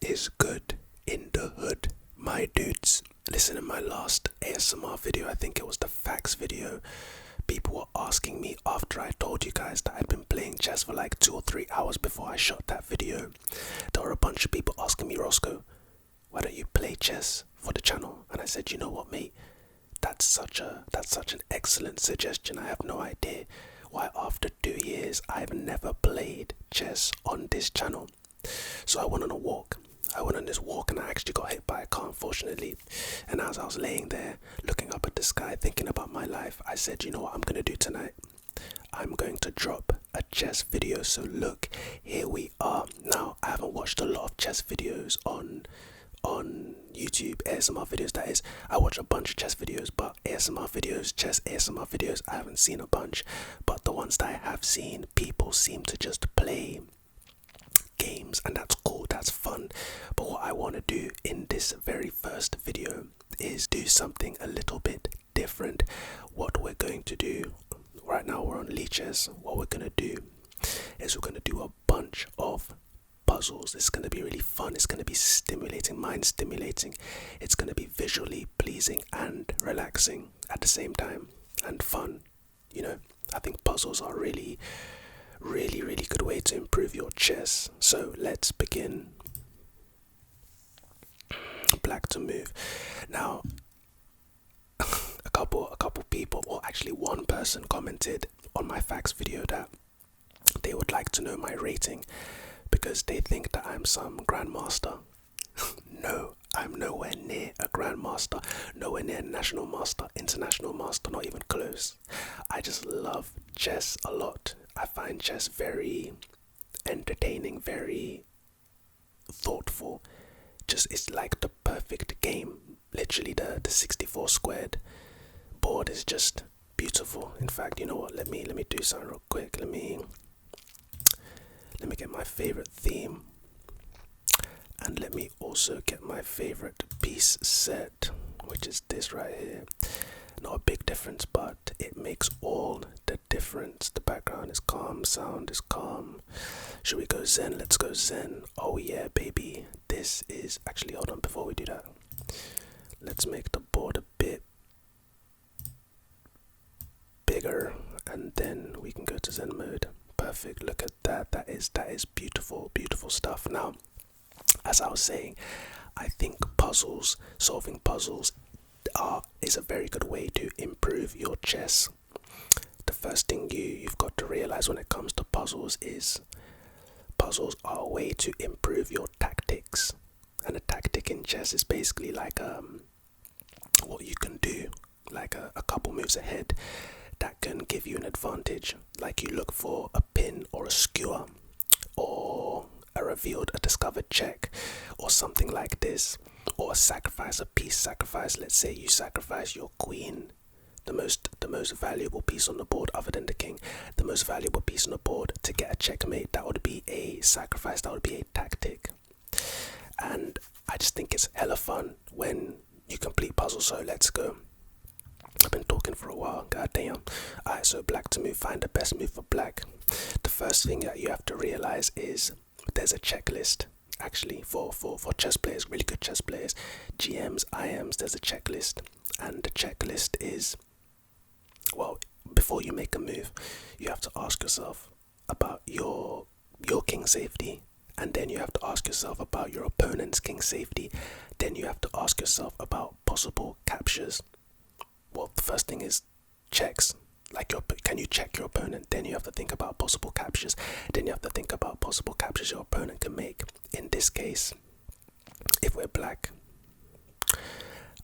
is good in the hood, my dudes? Listen, in my last ASMR video, I think it was the facts video, people were asking me after I told you guys that I'd been playing chess for like 2 or 3 hours before I shot that video. There were a bunch of people asking me, Roscoe, why don't you play chess for the channel? And I said, you know what, mate? That's such an excellent suggestion. I have no idea why after 2 years I've never played chess on this channel. So I went on a walk. I went on this walk and I actually got hit by a car, unfortunately. And as I was laying there, looking up at the sky, thinking about my life, I said, you know what I'm going to do tonight? I'm going to drop a chess video. So look, here we are. Now, I haven't watched a lot of chess videos on YouTube, ASMR videos that is. I watch a bunch of chess videos, but ASMR videos, chess ASMR videos, I haven't seen a bunch. But the ones that I have seen, people seem to just play games, and that's cool, that's fun. But what I want to do in this very first video is do something a little bit different. What we're going to do, right now we're on leeches, what we're going to do is we're going to do a bunch of puzzles. It's going to be really fun, it's going to be stimulating, mind stimulating, it's going to be visually pleasing and relaxing at the same time, and fun. You know, I think puzzles are really good way to improve your chess. So let's begin. Black to move. Now, a couple people, or actually one person, commented on my facts video that they would like to know my rating because they think that I'm some grandmaster. No, I'm nowhere near a grandmaster, nowhere near national master, international master, not even close. I just love chess a lot. I find chess very entertaining, very thoughtful. Just, it's like the perfect game. Literally the 64 squared board is just beautiful. In fact, you know what, let me do something real quick. Let me get my favorite theme, and let me also get my favorite piece set, which is this right here. Not a big difference, but it makes all the difference. The background is calm, sound is calm. Should we go zen? Let's go zen. Oh yeah, baby. This is actually, hold on, before we do that, let's make the board a bit bigger, and then we can go to zen mode. Perfect. Look at that. That is beautiful, beautiful stuff. Now, as I was saying, I think puzzles, solving puzzles, is a very good way to improve your chess. The first thing you've got to realize when it comes to puzzles is puzzles are a way to improve your tactics. And a tactic in chess is basically like what you can do, like a couple moves ahead that can give you an advantage. Like you look for a pin or a skewer or a discovered check or something like this, or sacrifice a piece. Sacrifice, let's say you sacrifice your queen, the most valuable piece on the board other than the king, the most valuable piece on the board to get a checkmate. That would be a sacrifice, that would be a tactic. And I just think it's hella fun when you complete puzzles. So let's go. I've been talking for a while, goddamn. Alright, so black to move, find the best move for black. The first thing that you have to realize is there's a checklist. Actually, for chess players, really good chess players, GMs, IMs, there's a checklist. And the checklist is, well, before you make a move, you have to ask yourself about your king safety, and then you have to ask yourself about your opponent's king safety, then you have to ask yourself about possible captures. Well, the first thing is checks. Like, can you check your opponent? Then you have to think about possible captures. Then you have to think about possible captures your opponent can make. In this case, if we're black,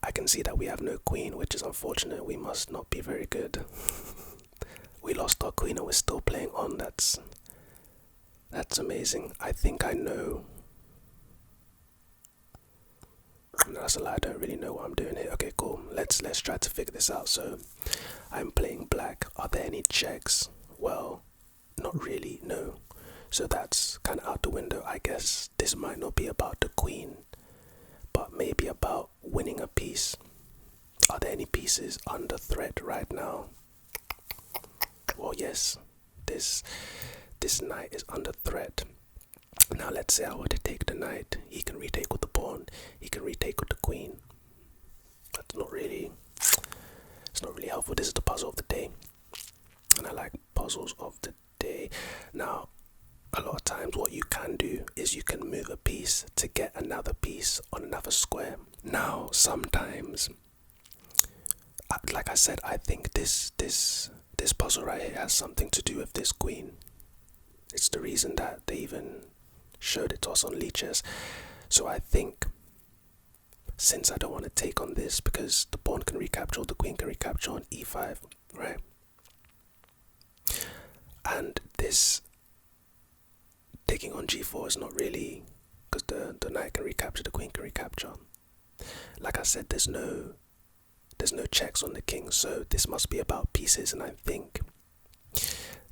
I can see that we have no queen, which is unfortunate. We must not be very good. We lost our queen and we're still playing on. That's amazing. I think I know. No, that's a lie. I don't really know what I'm doing here. Okay, cool. Let's try to figure this out. So, I'm playing black. Are there any checks? Well, not really, no. So that's kind of out the window. I guess this might not be about the queen, but maybe about winning a piece. Are there any pieces under threat right now? Well, yes. This knight is under threat. Now let's say I were to take the knight. He can retake with the pawn. He can retake with the queen. That's not really... It's not really helpful. This is the puzzle of the day. And I like puzzles of the day. Now, a lot of times what you can do is you can move a piece to get another piece on another square. Now, sometimes, like I said, I think this puzzle right here has something to do with this queen. It's the reason that they even showed it to us on leeches. So I think, since I don't want to take on this because the pawn can recapture, the queen can recapture on e5, right? And this taking on g4 is not really, because the knight can recapture, the queen can recapture. Like I said, there's no checks on the king, so this must be about pieces, and I think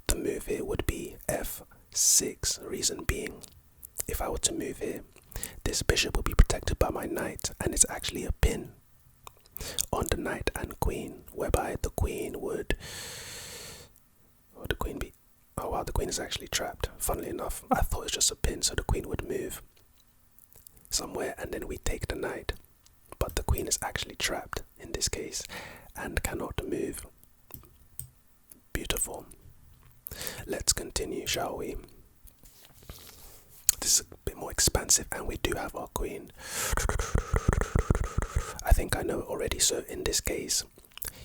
the move here would be f6. Reason being, if I were to move here, this bishop will be protected by my knight, and it's actually a pin on the knight and queen, whereby the queen would... Would the queen be... Oh wow, the queen is actually trapped. Funnily enough, I thought it was just a pin, so the queen would move somewhere, and then we take the knight. But the queen is actually trapped in this case, and cannot move. Beautiful. Let's continue, shall we? This is a bit more expansive, and we do have our queen. I think I know it already, so in this case,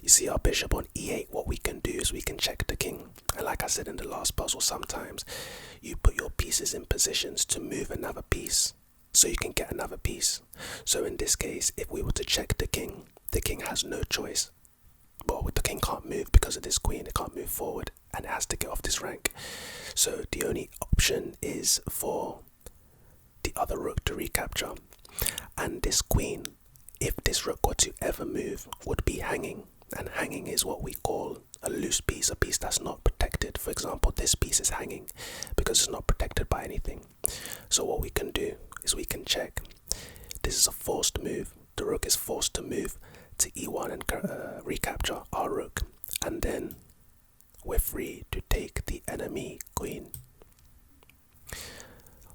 you see our bishop on e8, what we can do is we can check the king. And like I said in the last puzzle, sometimes you put your pieces in positions to move another piece, so you can get another piece. So in this case, if we were to check the king has no choice. But the king can't move because of this queen, it can't move forward, and it has to get off this rank. So the only option is for the other rook to recapture. And this queen, if this rook were to ever move, would be hanging. And hanging is what we call a loose piece, a piece that's not protected. For example, this piece is hanging because it's not protected by anything. So what we can do is we can check. This is a forced move. The rook is forced to move to e1 and recapture our rook. And then we're free to take the enemy queen.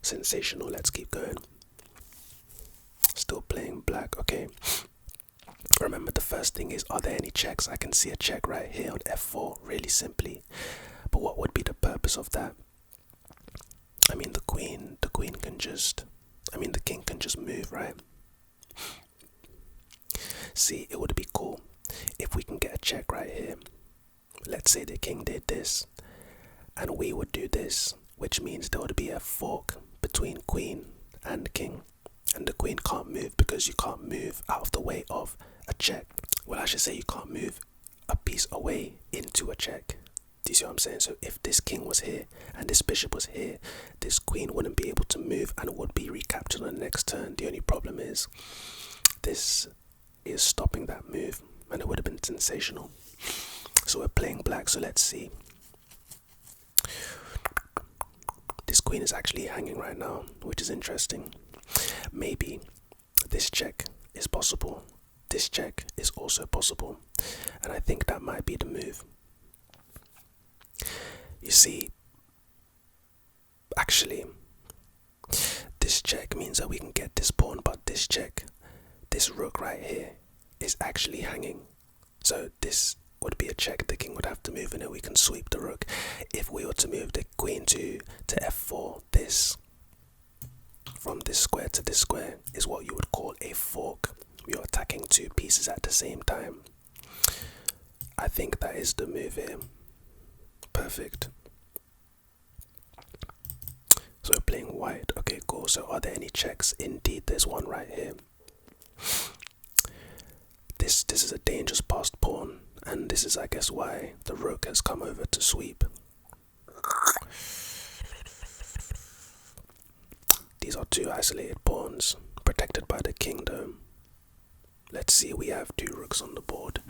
Sensational, let's keep going. Still playing black, okay. Remember, the first thing is, are there any checks? I can see a check right here on f4, really simply. But what would be the purpose of that? I mean, the king can just move, right? See, it would be cool if we can get a check right here. Let's say the king did this, and we would do this, which means there would be a fork between queen and king. And the queen can't move because you can't move out of the way of a check. Well, I should say you can't move a piece away into a check. Do you see what I'm saying? So if this king was here and this bishop was here, this queen wouldn't be able to move and would be recaptured on the next turn. The only problem is this is stopping that move, and it would have been sensational. So we're playing black, so let's see. This queen is actually hanging right now, which is interesting. Maybe this check is possible. This check is also possible. And I think that might be the move. You see, actually, this check means that we can get this pawn, but this check, this rook right here, is actually hanging. So this would be a check. The king would have to move, and then we can sweep the rook. If we were to move the queen to f4, this from this square to this square is what you would call a fork. You're attacking two pieces at the same time. I think that is the move here. Perfect. So we're playing white. Okay, cool. So are there any checks? Indeed, there's one right here. This is a dangerous passed pawn, and this is, I guess, why the rook has come over to sweep. These are two isolated pawns, protected by the king though. Let's see, we have two rooks on the board.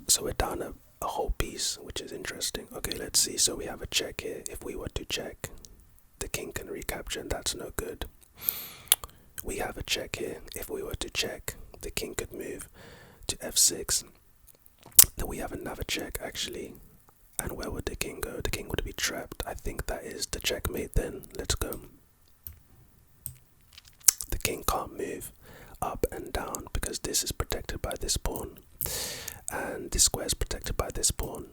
So we're down a whole piece, which is interesting. Okay, let's see. So we have a check here. If we were to check, the king can recapture, and that's no good. We have a check here. If we were to check, the king could move to f6. Then we have another check, actually. And where would the king go? The king would be trapped. I think that is the checkmate then. Let's go. The king can't move up and down because this is protected by this pawn. And this square is protected by this pawn.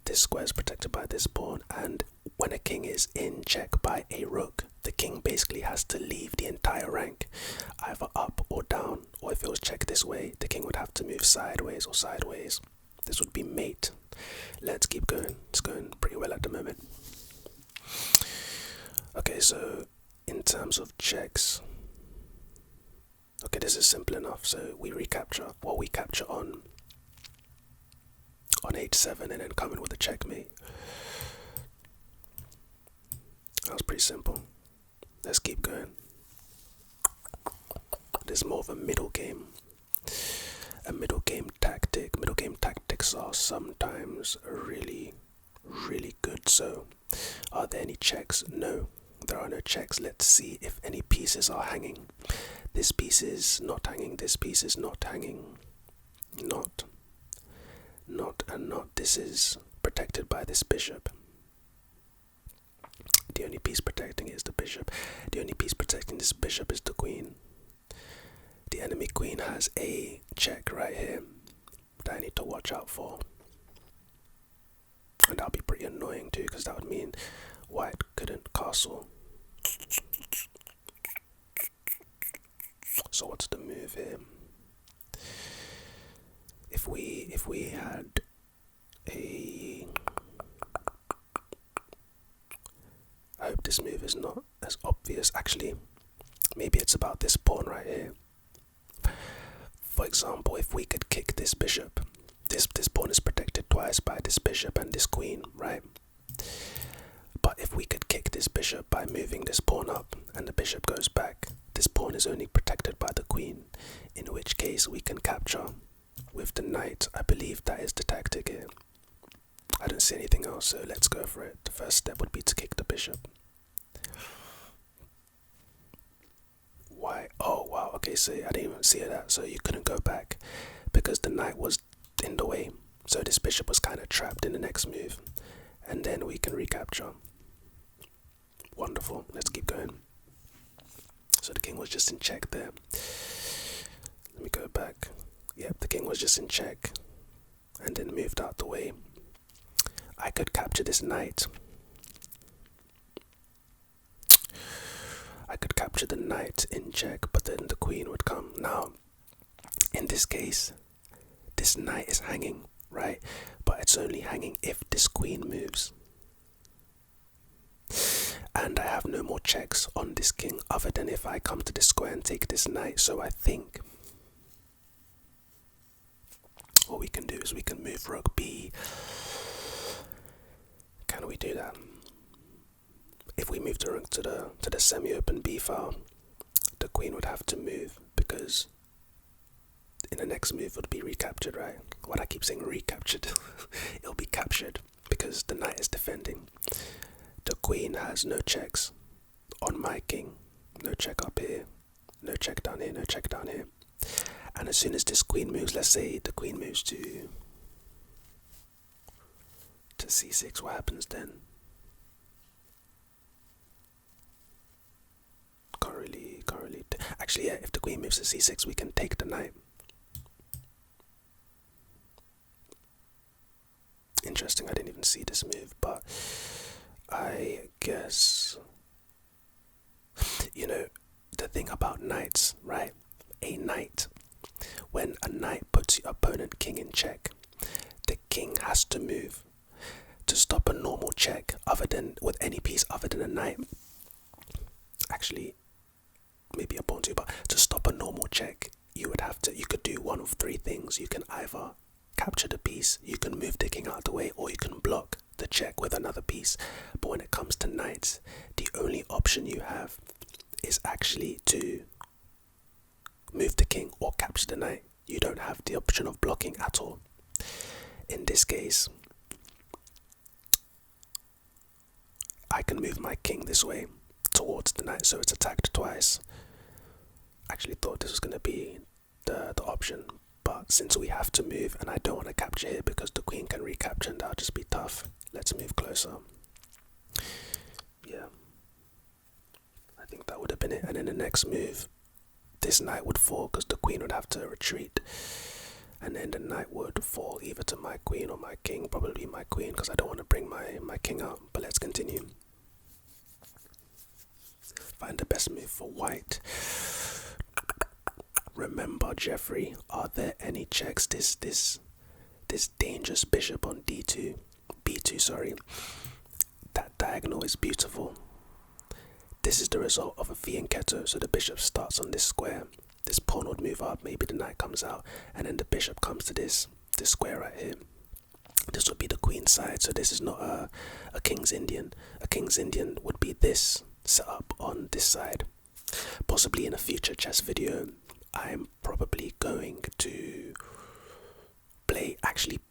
This square is protected by this pawn. And when a king is in check by a rook, the king basically has to leave the entire rank, either up or down. Or if it was checked this way, the king would have to move sideways or sideways. This would be mate. Let's keep going. It's going pretty well at the moment. Okay, so in terms of checks, okay, this is simple enough. So we recapture what we capture on h7 and then come in with a checkmate. That was pretty simple. Let's keep going. This is more of a middle game. A middle game tactic. Middle game tactics are sometimes really, really good. So, are there any checks? No, there are no checks. Let's see if any pieces are hanging. This piece is not hanging. This piece is not hanging. Not, and not. This is protected by this bishop. The only piece protecting is the bishop. The only piece protecting this bishop is the queen. The enemy queen has a check right here that I need to watch out for. And that'll be pretty annoying too, because that would mean white couldn't castle. So what's the move here? If we had a... I hope this move is not as obvious. Actually, maybe it's about this pawn right here. For example, if we could kick this bishop, this pawn is protected twice by this bishop and this queen, right? But if we could kick this bishop by moving this pawn up and the bishop goes back, this pawn is only protected by the queen, in which case we can capture with the knight. I believe that is the tactic here. I don't see anything else, so let's go for it. The first step would be to kick the bishop. Why? Oh wow, okay, so I didn't even see that. So you couldn't go back because the knight was in the way. So this bishop was kind of trapped in the next move. And then we can recapture. Wonderful, let's keep going. So the king was just in check there. Let me go back. Yep, the king was just in check and then moved out the way. I could capture this knight. I could capture the knight in check, but then the queen would come. Now, in this case, this knight is hanging, right? But it's only hanging if this queen moves. And I have no more checks on this king other than if I come to this square and take this knight. So I think what we can do is we can move rook b. Can we do that? If we move the rook to the semi-open b file, the queen would have to move because in the next move it would be recaptured, right? What I keep saying recaptured. It'll be captured because the knight is defending. The queen has no checks on my king. No check up here, no check down here, no check down here. And as soon as this queen moves, let's say the queen moves to c6, what happens then? Can't really. Actually, yeah, if the queen moves to c6, we can take the knight. Interesting, I didn't even see this move, but I guess, you know, the thing about knights, right? A knight, when a knight puts your opponent king in check, the king has to move to stop a normal check other than with any piece other than a knight. Actually, maybe a pawn too, but to stop a normal check, you could do one of three things. You can either capture the piece, you can move the king out of the way, or you can block the check with another piece. But when it comes to knights, the only option you have is actually to move the king or capture the knight. You don't have the option of blocking at all. In this case, I can move my king this way towards the knight, so it's attacked twice. Actually thought this was going to be the option, but since we have to move and I don't want to capture here because the queen can recapture and I'll just be closer. Yeah, I think that would have been it. And then the next move, this knight would fall because the queen would have to retreat. And then the knight would fall either to my queen or my king, probably my queen because I don't want to bring my king out. But let's continue. Find the best move for white. Remember, Jeffrey, are there any checks? This dangerous bishop on b2, sorry. That diagonal is beautiful. This is the result of a fianchetto, so the bishop starts on this square. This pawn would move up, maybe the knight comes out, and then the bishop comes to this square right here. This would be the queen side, so this is not a king's Indian. A king's Indian would be this set up on this side. Possibly in a future chess video, I'm probably going to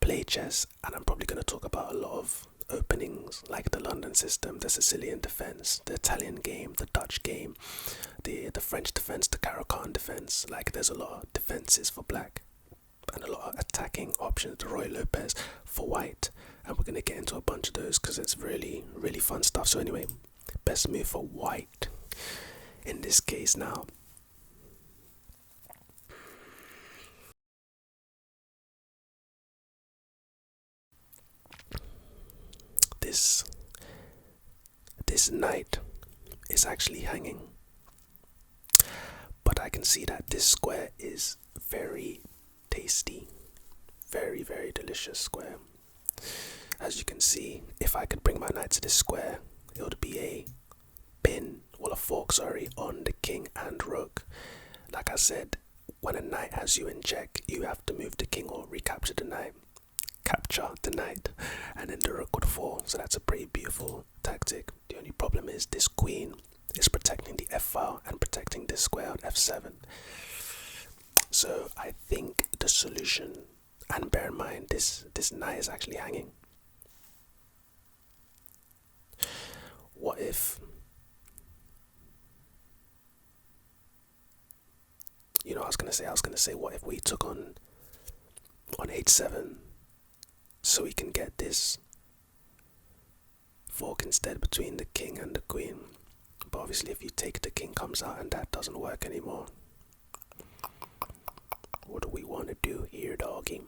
play chess, and I'm probably going to talk about a lot of openings like the London system, the Sicilian defense, the Italian game, the Dutch game, the French defense, the Caro-Kann defense. Like there's a lot of defenses for black and a lot of attacking options, the Roy Lopez for white, and we're going to get into a bunch of those because it's really, really fun stuff. So anyway, best move for white in this case now. This knight is actually hanging, but I can see that this square is very tasty, very, very delicious square. As you can see, if I could bring my knight to this square, it would be a fork, on the king and rook. Like I said, when a knight has you in check, you have to move the king or recapture the knight. Capture the knight, and then the rook would fall. So that's a pretty beautiful tactic. The only problem is this queen is protecting the f-file and protecting this square on f7. So I think the solution, and bear in mind this knight is actually hanging. What if, I was gonna say what if we took on h7 so we can get this fork instead between the king and the queen. But obviously if you take, the king comes out and that doesn't work anymore. What do we want to do here, doggy?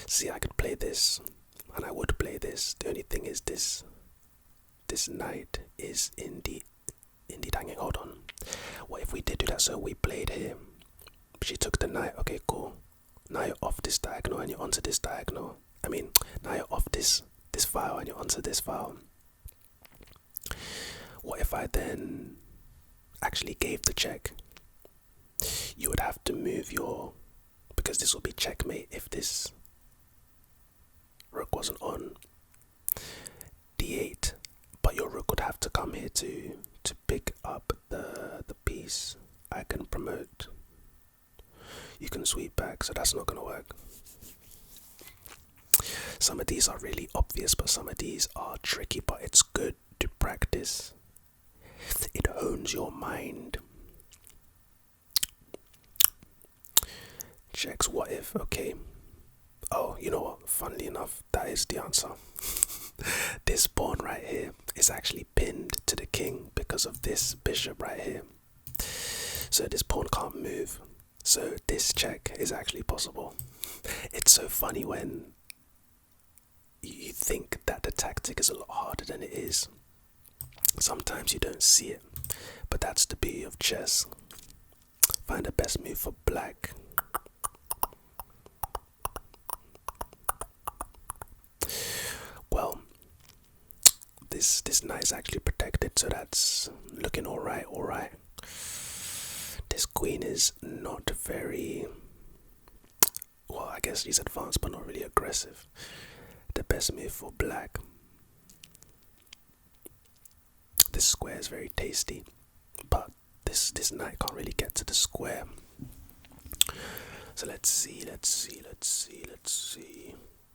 See, I could play this, and I would play this. The only thing is this knight is indeed hanging. Hold on. What if we did do that? So we played here. She took the knight. Okay, cool. Now you're off this diagonal and you're onto this diagonal. Now you're off this file and you're onto this file. What if I then actually gave the check? You would have to move because this will be checkmate if this rook wasn't on d8, but your rook would have to come here to pick up the piece. I can promote. You can sweep back, so that's not going to work. Some of these are really obvious, but some of these are tricky, but it's good to practice. It hones your mind. Checks what if, okay. Oh, you know what? Funnily enough, that is the answer. This pawn right here is actually pinned to the king because of this bishop right here. So this pawn can't move. So this check is actually possible. It's so funny when you think that the tactic is a lot harder than it is. Sometimes you don't see it, but that's the beauty of chess. Find the best move for black. Well, this knight is actually protected, so that's looking alright. This queen is not very, well, I guess she's advanced but not really aggressive. The best move for black. This square is very tasty, but this knight can't really get to the square. So let's see.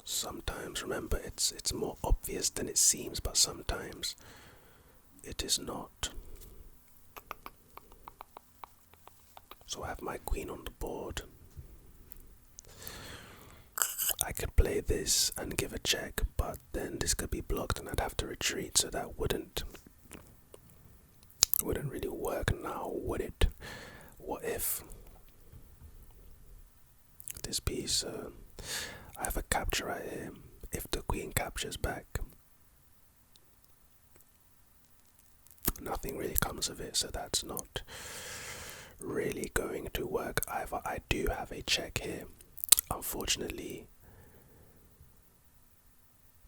Sometimes, remember, it's more obvious than it seems, but sometimes it is not. So I have my queen on the board. I could play this and give a check, but then this could be blocked and I'd have to retreat, so that wouldn't really work now, would it? What if this piece, I have a capture right here. If the queen captures back, nothing really comes of it, so that's not really going to work either. I do have a check here. Unfortunately,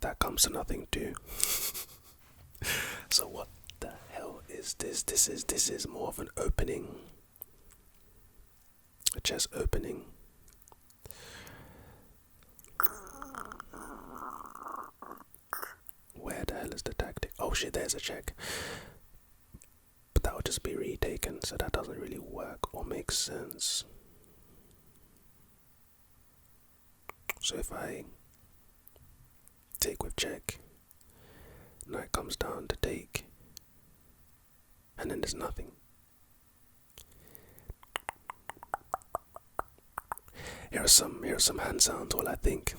that comes to nothing too. So what the hell is this? This is more of an opening. A chess opening. Where the hell is the tactic? Oh shit, there's a check. But that would just be retaken, so that doesn't really work or make sense. So if I take with check, knight comes down to take, and then there's nothing. Here are some hand sounds while I think.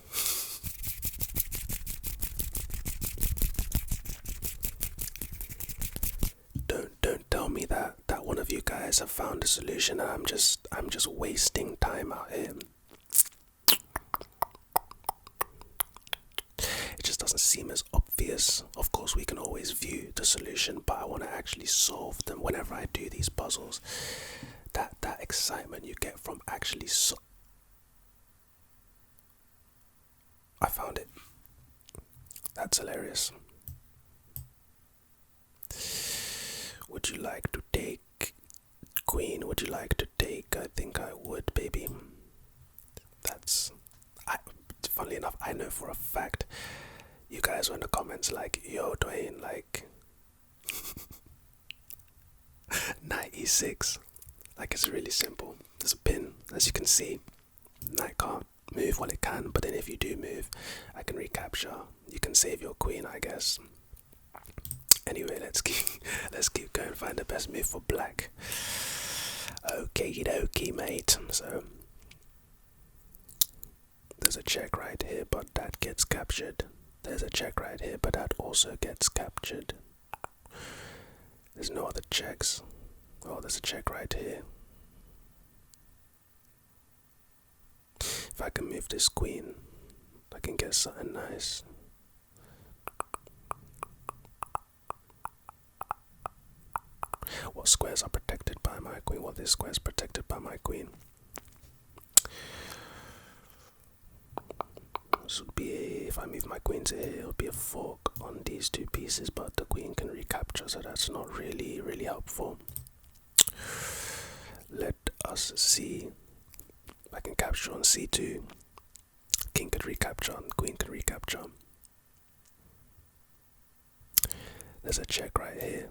Don't tell me that one of you guys have found a solution and I'm just wasting time out here. It just doesn't seem as obvious. Of course, we can always view the solution, but I want to actually solve them. Whenever I do these puzzles, that excitement you get from actually I found it. That's hilarious. Would you like to take queen? Would you like to take? I think I would, baby. Funnily enough, I know for a fact you guys were in the comments like, yo, Dwayne, like, knight e6. Like, it's really simple. There's a pin, as you can see. Knight can't move while it can, but then if you do move, I can recapture. You can save your queen, I guess. Anyway, let's keep going. Find the best move for black. Okie dokie, mate. So there's a check right here, but that gets captured. There's a check right here, but that also gets captured. There's no other checks. Oh, there's a check right here. If I can move this queen, I can get something nice. What squares are protected by my queen? What this square is protected by my queen? This would be if I move my queen to here, it would be a fork on these two pieces, but the queen can recapture, so that's not really helpful. Let us see. I can capture on c2. King could recapture and queen could recapture. There's a check right here.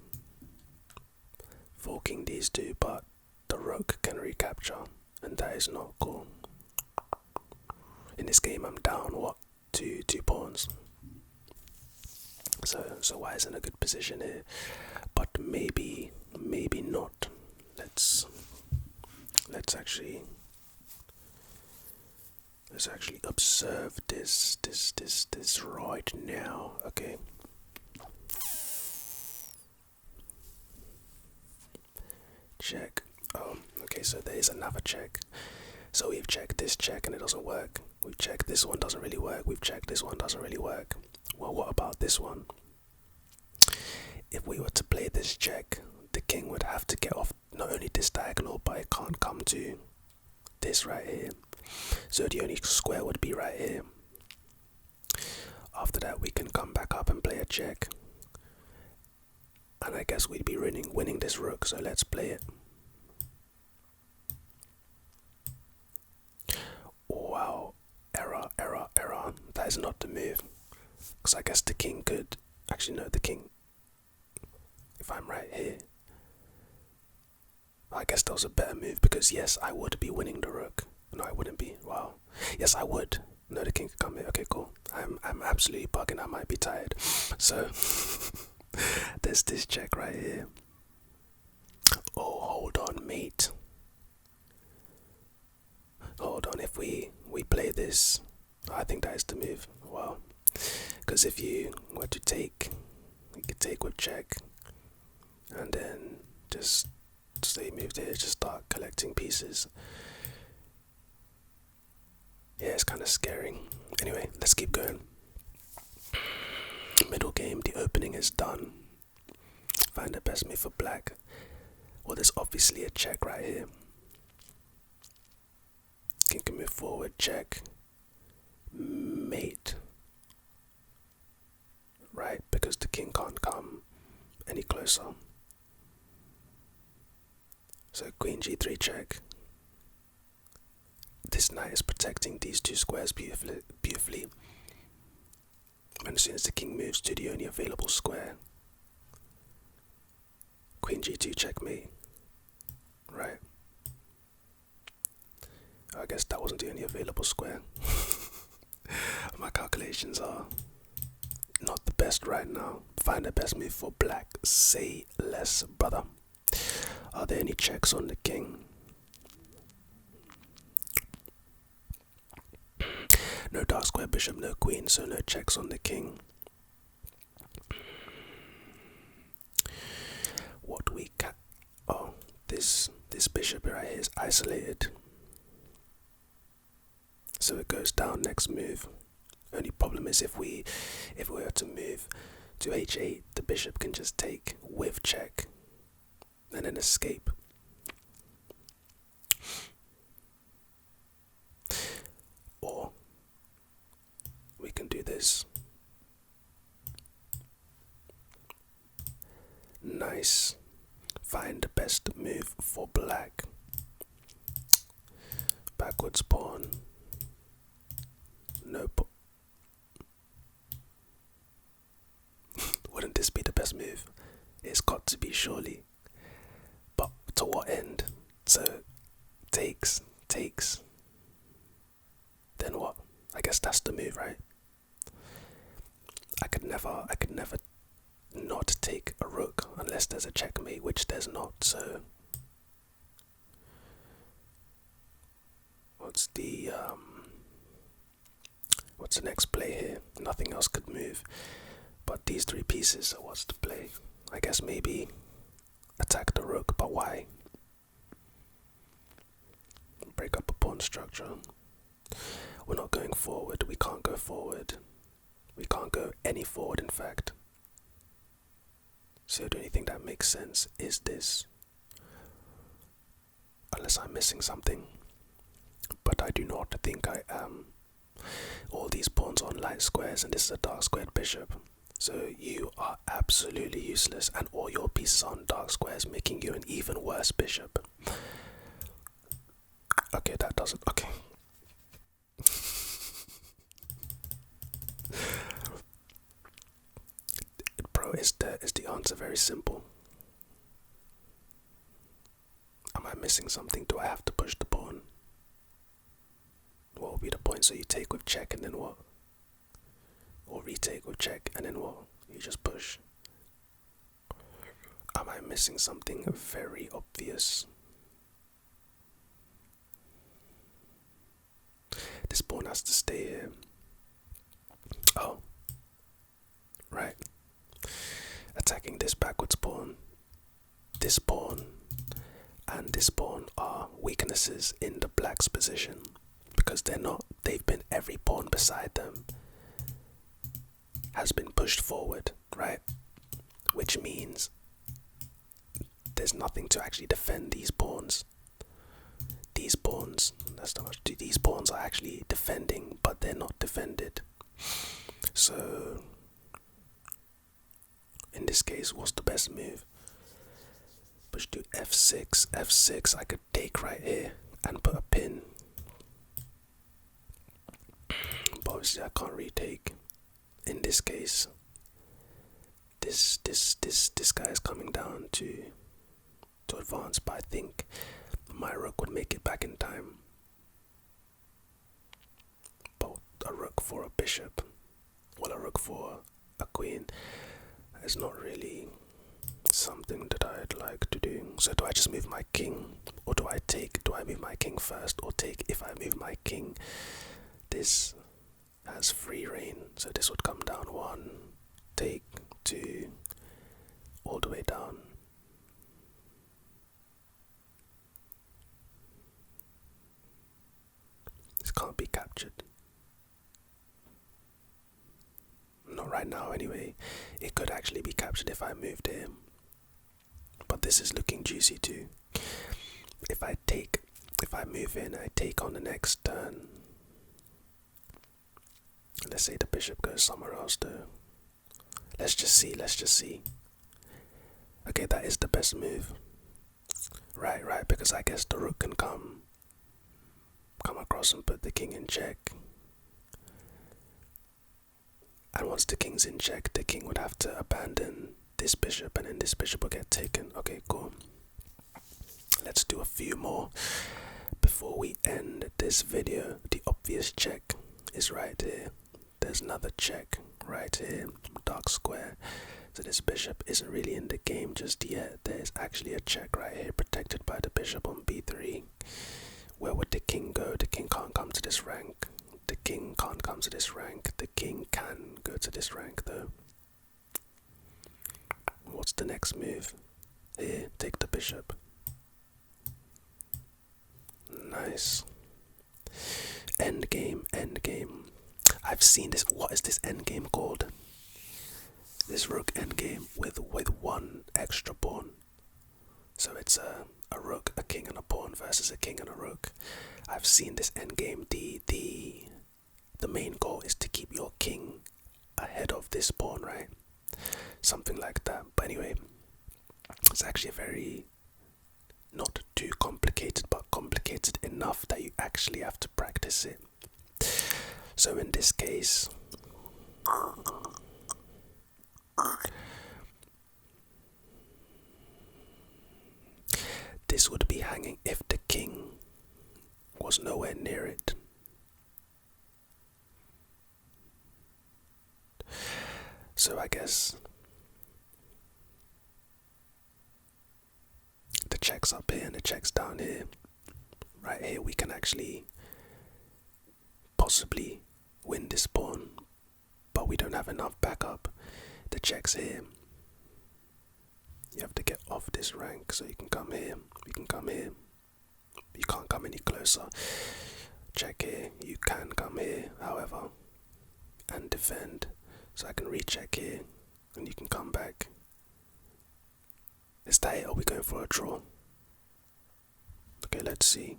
Forking these two, but the rook can recapture, and that is not cool. In this game, I'm down two pawns. So white is in a good position here, but maybe not. Let's actually observe this right now. Okay. Check. Oh, okay, so there is another check. So we've checked this check and it doesn't work. We've checked this one, doesn't really work. We've checked this one, doesn't really work. Well, what about this one? If we were to play this check, the king would have to get off not only this diagonal, but it can't come to this right here. So the only square would be right here. After that, we can come back up and play a check. And I guess we'd be winning this rook, so let's play it. Wow, error. That is not the move. Because I guess the king could... Actually, no, the king... If I'm right here... I guess that was a better move, because yes, I would be winning the rook. No, I wouldn't be. Wow. Yes, I would. No, the king could come here. Okay, cool. I'm absolutely bugging. I might be tired. So... There's this check right here. Oh, hold on, mate. Hold on, if we play this, I think that is the move. Wow. Because if you were to take, you could take with check, and then just stay moved here, just start collecting pieces. Yeah, it's kind of scary. Anyway, let's keep going. Middle game, the opening is done. Find the best move for black. Well, there's obviously a check right here. King can move forward, check. Mate. Right, because the king can't come any closer. So queen g3 check. This knight is protecting these two squares beautifully. And as soon as the king moves to the only available square, queen g2 checkmate. Right. I guess that wasn't the only available square. My calculations are not the best right now. Find the best move for black. Say less, brother. Are there any checks on the king? No dark square bishop, no queen, so no checks on the king. What we can... Oh, this bishop right here is isolated. So it goes down next move. Only problem is if we were to move to h8, the bishop can just take with check and then escape. Or we can do this. Nice. Find the best move for black. Backwards pawn. No. Wouldn't this be the best move? It's got to be, surely. But to what end? So takes. Then what? I guess that's the move, right? I could never not take a rook unless there's a checkmate, which there's not. So what's the next play here? Nothing else could move but these three pieces. So what's the play? I guess maybe attack the rook, but why? Break up a pawn structure. We're not going forward. We can't go forward. We can't go any forward, in fact. So the only thing that makes sense is this. Unless I'm missing something. But I do not think I am. All these pawns are on light squares, and this is a dark squared bishop. So you are absolutely useless, and all your pieces are on dark squares, making you an even worse bishop. Okay, that doesn't... Okay. Bro, is the answer very simple? Am I missing something? Do I have to push the pawn? What will be the point? So you take with check and then what? Or retake with check and then what? You just push. Am I missing something very obvious? This pawn has to stay here. Oh. Right. Attacking this backwards pawn. This pawn and this pawn are weaknesses in the black's position. Because they're not. They've been, every pawn beside them has been pushed forward, right? Which means there's nothing to actually defend these pawns. These pawns, that's not much. These pawns are actually defending, but they're not defended. So, in this case, what's the best move? Push to f6. f6, I could take right here and put a pin. But obviously, I can't retake. In this case, this guy is coming down to advance, but I think my rook would make it back in time. But a rook for a bishop, well, a rook for a queen, is not really something that I'd like to do. So do I just move my king, or do I take? Do I move my king first, or take? If I move my king, this has free reign, So this would come down 1, take 2, all the way down. This can't be captured. Not right now anyway. It could actually be captured if I moved it. But this is looking juicy too. If I move in, I take on the next turn. Let's say the bishop goes somewhere else though. Let's just see. Okay, that is the best move. Right, because I guess the rook can come across and put the king in check. And once the king's in check, the king would have to abandon this bishop and then this bishop will get taken. Okay, cool. Let's do a few more before we end this video. The obvious check is right here. There's another check right here, dark square. So this bishop isn't really in the game just yet. There's actually a check right here protected by the bishop on b3. Where would the king go? The king can't come to this rank. The king can't come to this rank. The king can go to this rank though. What's the next move? Here, take the bishop. Nice. Endgame. I've seen this. What is this endgame called? This rook endgame with one extra pawn. So it's a rook, a king and a pawn versus a king and a rook. I've seen this endgame. The main goal is to keep your king ahead of this pawn, right? Something like that. But anyway, it's actually a very, not too complicated, but complicated enough that you actually have to practice it. So in this case, this would be hanging if the king was nowhere near it. So I guess the check's up here and the check's down here. Right here we can actually possibly win this pawn, but we don't have enough backup. The check's here. You have to get off this rank, so you can come here, you can come here. You can't come any closer. Check here, you can come here, however, and defend. So I can recheck here, and you can come back. Is that it? Are we going for a draw? Okay, let's see.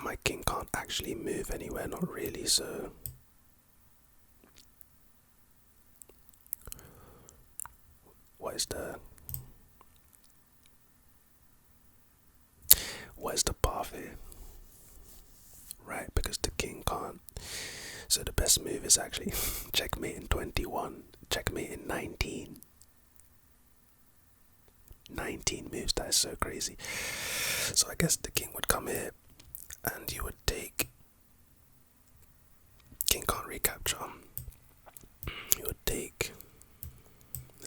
My king can't actually move anywhere, not really, so what is the path here? Right, because the king can't. So the best move is actually checkmate in 21, checkmate in 19. 19 moves, that is so crazy. So I guess the king would come here and you would take. King can't recapture. You would take,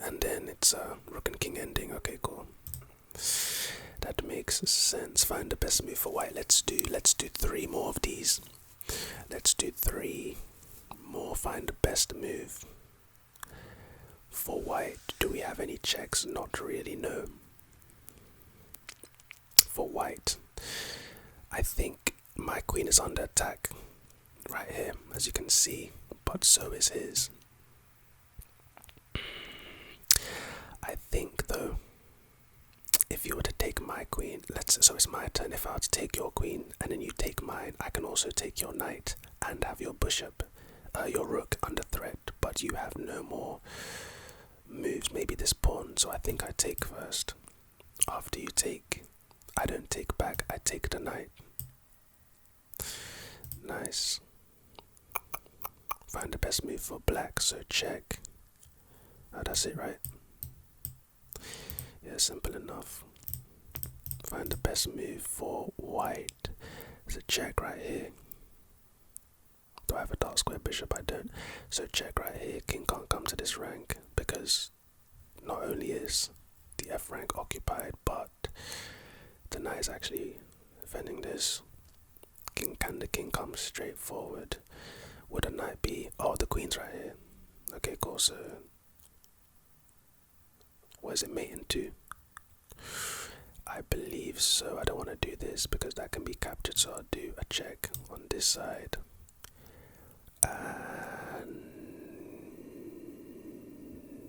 and then it's a rook and king ending. Okay, cool. That makes sense. Find the best move for white. Let's do 3 more of these. Let's do 3 more. Find the best move for white. Do we have any checks? Not really, no. For white, I think my queen is under attack right here, as you can see, but so is his. I think though, if you were to take my queen, so it's my turn. If I were to take your queen and then you take mine, I can also take your knight and have your bishop, your rook under threat, but you have no more moves, maybe this pawn. So I think I take first. After you take, I don't take back, I take the knight. Nice. Find the best move for black, so check. That's it, right? Yeah, simple enough. Find the best move for white. There's a check right here. Do I have a dark square bishop? I don't. So check right here. King can't come to this rank because not only is the F rank occupied, but the knight is actually defending this. The king come straight forward. Would a knight be? Oh, the queen's right here. Okay, cool. So, where's it mating to? I believe so. I don't want to do this because that can be captured. So I'll do a check on this side. And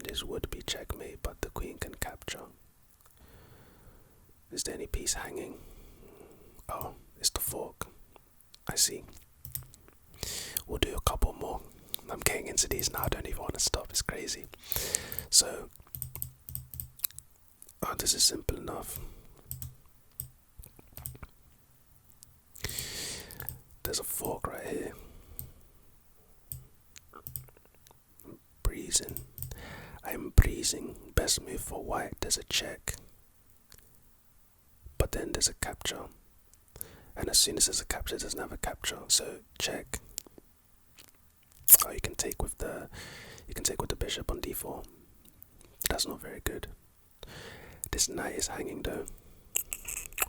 this would be checkmate, but the queen can capture. Is there any piece hanging? Oh, it's the fork. I see. We'll do a couple more. I'm getting into these now. I don't even want to stop. It's crazy. So, this is simple enough. There's a fork right here. I'm breezing. Best move for white. There's a check. But then there's a capture. And as soon as there's a capture, there's another capture. So check. Oh, you can take with the bishop on d4. That's not very good. This knight is hanging though.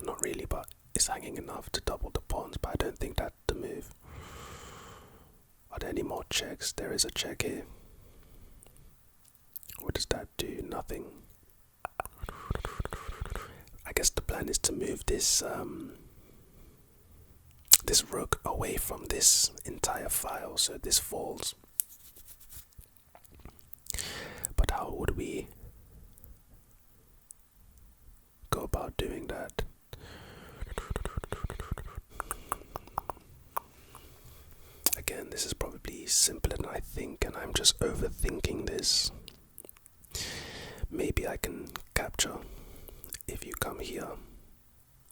Not really, but it's hanging enough to double the pawns, but I don't think that's the move. Are there any more checks? There is a check here. What does that do? Nothing. I guess the plan is to move this this rook away from this entire file, so this falls. But how would we go about doing that? Again, this is probably simpler than I think, and I'm just overthinking this. Maybe I can capture. If you come here,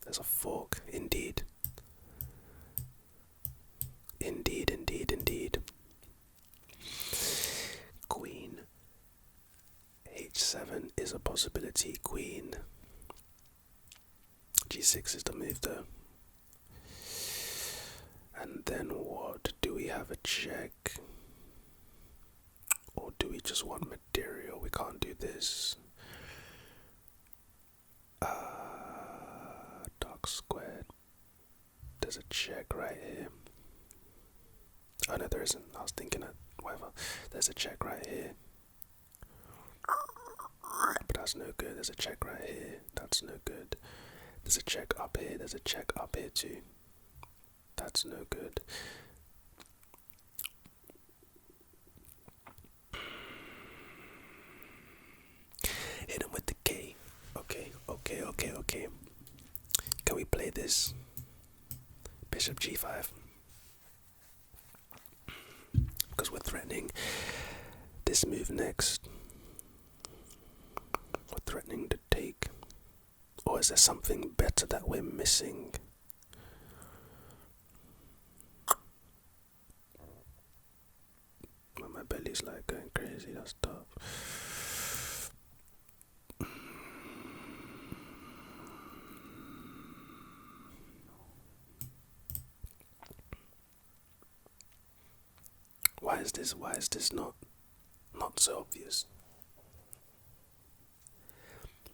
there's a fork. Indeed. Indeed. Queen h7 is a possibility. Queen g6 is the move though. And then what? Do we have a check? Or do we just want material? We can't do this. Dark squared. There's a check right here. Oh no, there isn't. I was thinking that. Whatever. There's a check right here. But that's no good. There's a check right here. That's no good. There's a check up here. There's a check up here too. That's no good. Hit him with the K. Okay. Can we play this? Bishop g5. Because we're threatening this move next. We're threatening to take. Or is there something better that we're missing? My belly's like going crazy, that's tough. Why is this not so obvious?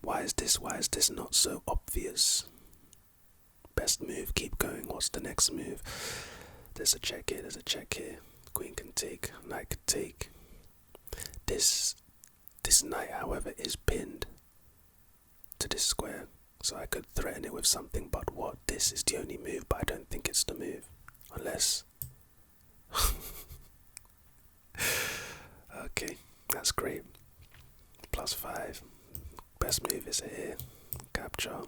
Why is this not so obvious? Best move, keep going. What's the next move? There's a check here, Queen can take, knight can take. This knight, however, is pinned to this square, so I could threaten it with something, but what? This is the only move, but I don't think it's the move. Unless... Okay, that's great. +5. Best move is here. Capture.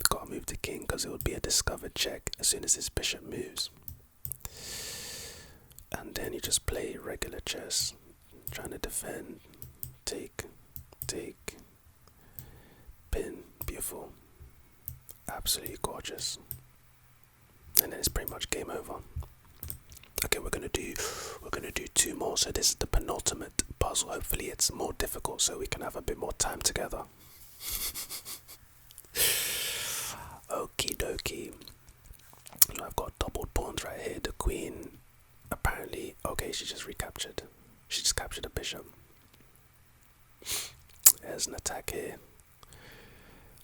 Gotta move the king because it would be a discovered check as soon as his bishop moves. And then you just play regular chess. Trying to defend. Take. Pin. Beautiful. Absolutely gorgeous. And then it's pretty much game over. Okay, we're gonna do 2 more. So this is the penultimate puzzle. Hopefully it's more difficult so we can have a bit more time together. Okie dokie. I've got doubled pawns right here. The queen apparently, okay, she just recaptured. She just captured a bishop. There's an attack here.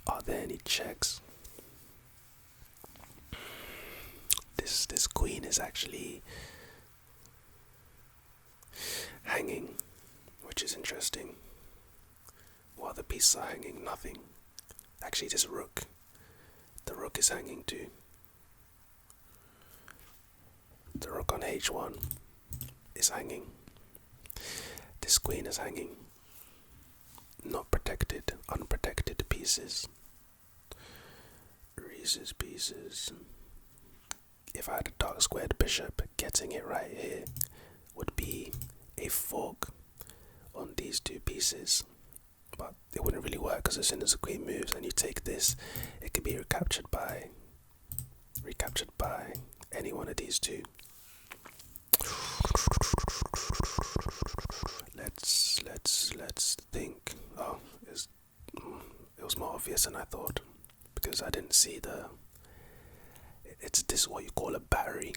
Are there any checks? this queen is actually hanging, which is interesting. While the pieces are hanging, nothing. Actually, this rook. The rook is hanging too. The rook on h1 is hanging. This queen is hanging. Not protected, unprotected pieces. Reese's pieces. If I had a dark squared bishop, getting it right here would be a fork on these two pieces. But it wouldn't really work because as soon as the queen moves and you take this, it could be recaptured by any one of these two. Let's think. Oh, it was more obvious than I thought because I didn't see this is what you call a battery.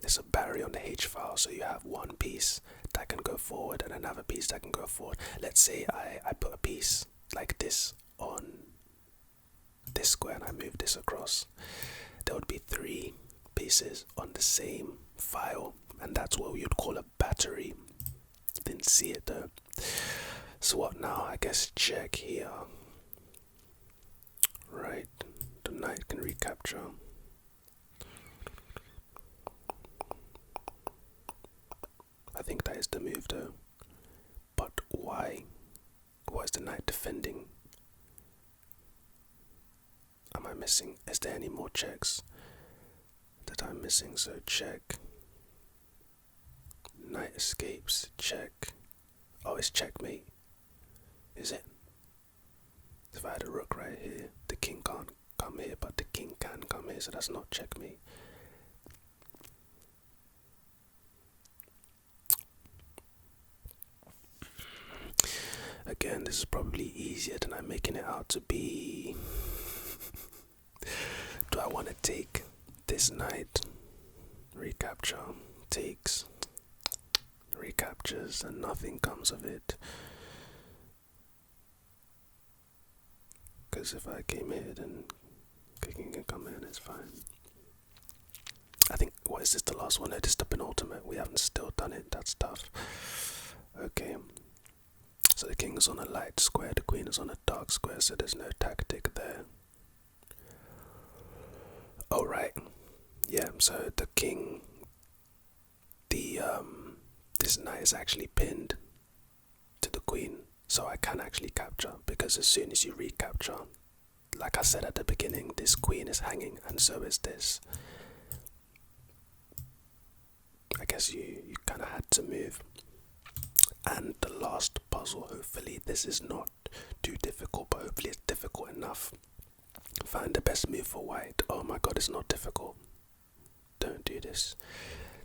It's a battery on the H file, so you have one piece that can go forward and another piece that can go forward. Let's say I put a piece like this on this square and I move this across. There would be 3 pieces on the same file, and that's what we would call a battery. Didn't see it though. So what now? I guess check here. Right, the knight can recapture. I think that is the move though. But why? What is the knight defending? Am I missing? Is there any more checks that I'm missing? So check. Knight escapes. Check. Oh, it's checkmate. Is it? If I had a rook right here, the king can't come here, but the king can come here, so that's not checkmate. Again, this is probably easier than I'm making it out to be. Do I want to take this knight? Recapture. Takes. Recaptures, and nothing comes of it. Because if I came here, then king can come in, it's fine. I think, what is this, the last one? No, this is the penultimate. We haven't still done it. That's tough. Okay. So the king is on a light square, the queen is on a dark square, so there's no tactic there. Oh, right. Yeah, so the king, this knight is actually pinned to the queen, so I can actually capture, because as soon as you recapture, like I said at the beginning, this queen is hanging, and so is this. I guess you kind of had to move. And the last puzzle, hopefully this is not too difficult, but hopefully it's difficult enough. Find the best move for white. Oh my god, it's not difficult. Don't do this.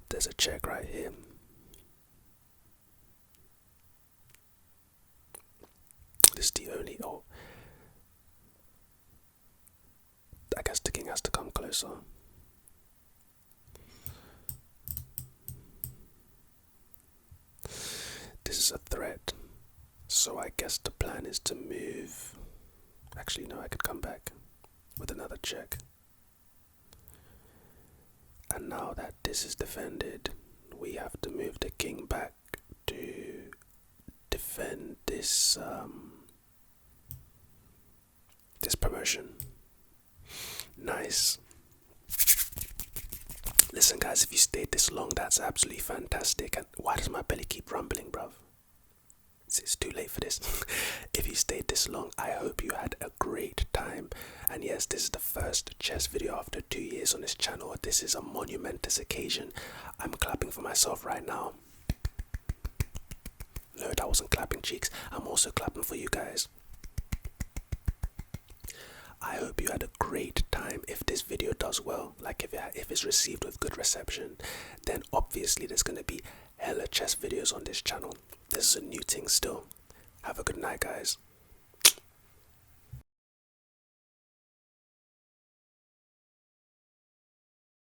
There's a check right here. This is the only... Oh. I guess the king has to come closer. This is a threat, so I guess the plan is to move. Actually, no, I could come back with another check. And now that this is defended, we have to move the king back to defend this this promotion. Nice. Listen guys, if you stayed this long, that's absolutely fantastic. And why does my belly keep rumbling, bruv? It's too late for this. If you stayed this long, I hope you had a great time. And yes, this is the first chess video after 2 years on this channel. This is a monumentous occasion. I'm clapping for myself right now. No, that wasn't clapping cheeks. I'm also clapping for you guys. I hope you had a great time. If this video does well, like if it's received with good reception, then obviously there's going to be hella chess videos on this channel. This is a new thing still. Have a good night, guys.